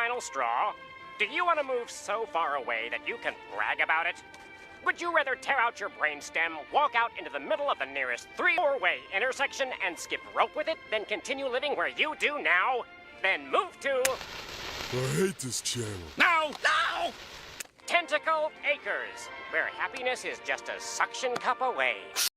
final straw? Do you want to move so far away that you can brag about it? Would you rather tear out your brainstem, walk out into the middle of the nearest 3-4-way intersection and skip rope with it, than continue living where you do now? Then move to... I hate this channel. No! No! Tentacle Acres, where happiness is just a suction cup away.